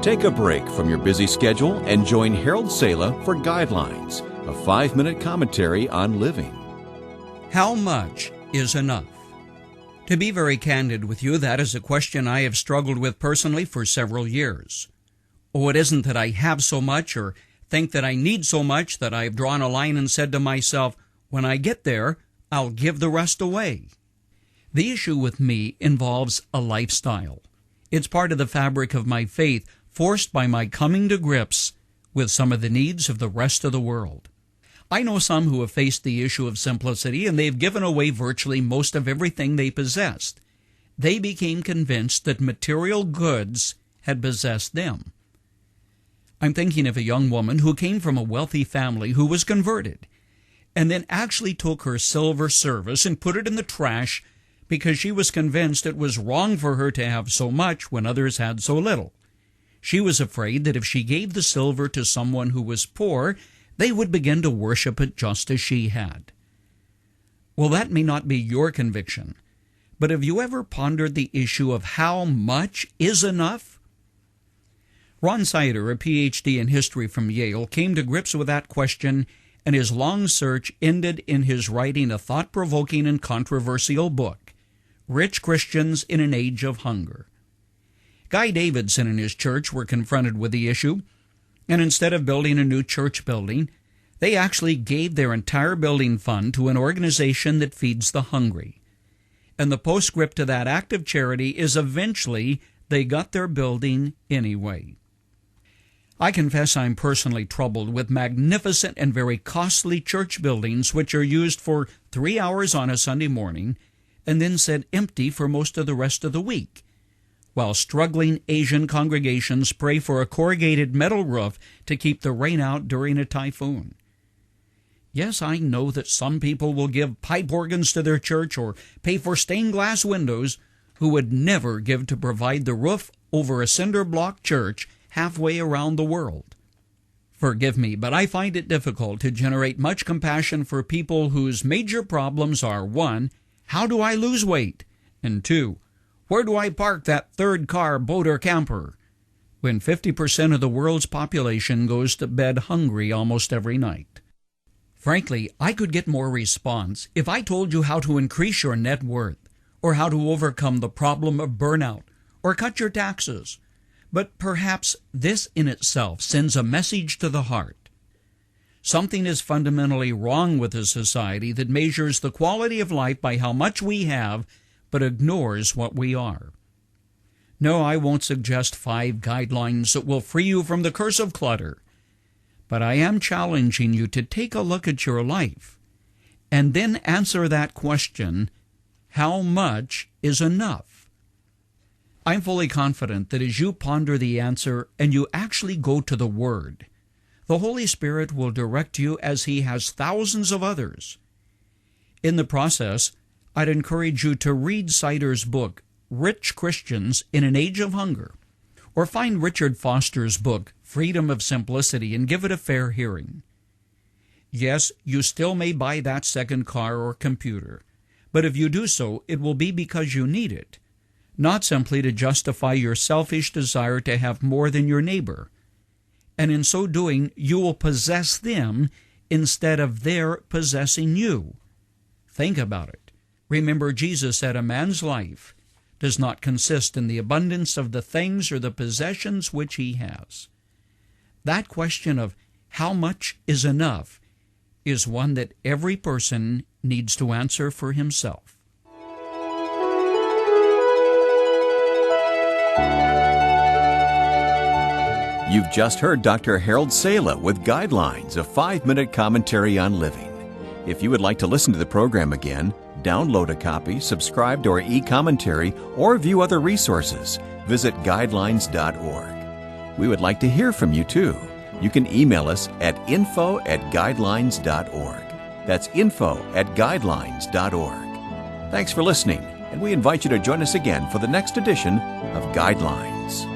Take a break from your busy schedule and join Harold Sala for Guidelines, a 5-minute commentary on living. How much is enough? To be very candid with you, that is a question I have struggled with personally for several years. Oh, it isn't that I have so much or think that I need so much that I've drawn a line and said to myself, when I get there, I'll give the rest away. The issue with me involves a lifestyle. It's part of the fabric of my faith, forced by my coming to grips with some of the needs of the rest of the world. I know some who have faced the issue of simplicity, and they've given away virtually most of everything they possessed. They became convinced that material goods had possessed them. I'm thinking of a young woman who came from a wealthy family who was converted, and then actually took her silver service and put it in the trash because she was convinced it was wrong for her to have so much when others had so little. She was afraid that if she gave the silver to someone who was poor, they would begin to worship it just as she had. Well, that may not be your conviction, but have you ever pondered the issue of how much is enough? Ron Sider, a Ph.D. in history from Yale, came to grips with that question, and his long search ended in his writing a thought-provoking and controversial book, Rich Christians in an Age of Hunger. Guy Davidson and his church were confronted with the issue, and instead of building a new church building, they actually gave their entire building fund to an organization that feeds the hungry. And the postscript to that act of charity is eventually they got their building anyway. I confess I'm personally troubled with magnificent and very costly church buildings which are used for 3 hours on a Sunday morning and then sit empty for most of the rest of the week, while struggling Asian congregations pray for a corrugated metal roof to keep the rain out during a typhoon. Yes, I know that some people will give pipe organs to their church or pay for stained glass windows who would never give to provide the roof over a cinder block church halfway around the world. Forgive me, but I find it difficult to generate much compassion for people whose major problems are 1, how do I lose weight? And 2, where do I park that third car, boat, or camper? When 50% of the world's population goes to bed hungry almost every night. Frankly, I could get more response if I told you how to increase your net worth, or how to overcome the problem of burnout, or cut your taxes. But perhaps this in itself sends a message to the heart. Something is fundamentally wrong with a society that measures the quality of life by how much we have, but ignores what we are. No, I won't suggest 5 guidelines that will free you from the curse of clutter, but I am challenging you to take a look at your life and then answer that question, how much is enough? I'm fully confident that as you ponder the answer and you actually go to the Word, the Holy Spirit will direct you as He has thousands of others. In the process, I'd encourage you to read Sider's book, Rich Christians in an Age of Hunger, or find Richard Foster's book, Freedom of Simplicity, and give it a fair hearing. Yes, you still may buy that second car or computer, but if you do so, it will be because you need it, not simply to justify your selfish desire to have more than your neighbor. And in so doing, you will possess them instead of their possessing you. Think about it. Remember, Jesus said a man's life does not consist in the abundance of the things or the possessions which he has. That question of how much is enough is one that every person needs to answer for himself. You've just heard Dr. Harold Sala with Guidelines, a 5-minute commentary on living. If you would like to listen to the program again, download a copy, subscribe to our e-commentary, or view other resources, visit guidelines.org. We would like to hear from you too. You can email us at info@guidelines.org. That's info@guidelines.org. Thanks for listening, and we invite you to join us again for the next edition of Guidelines.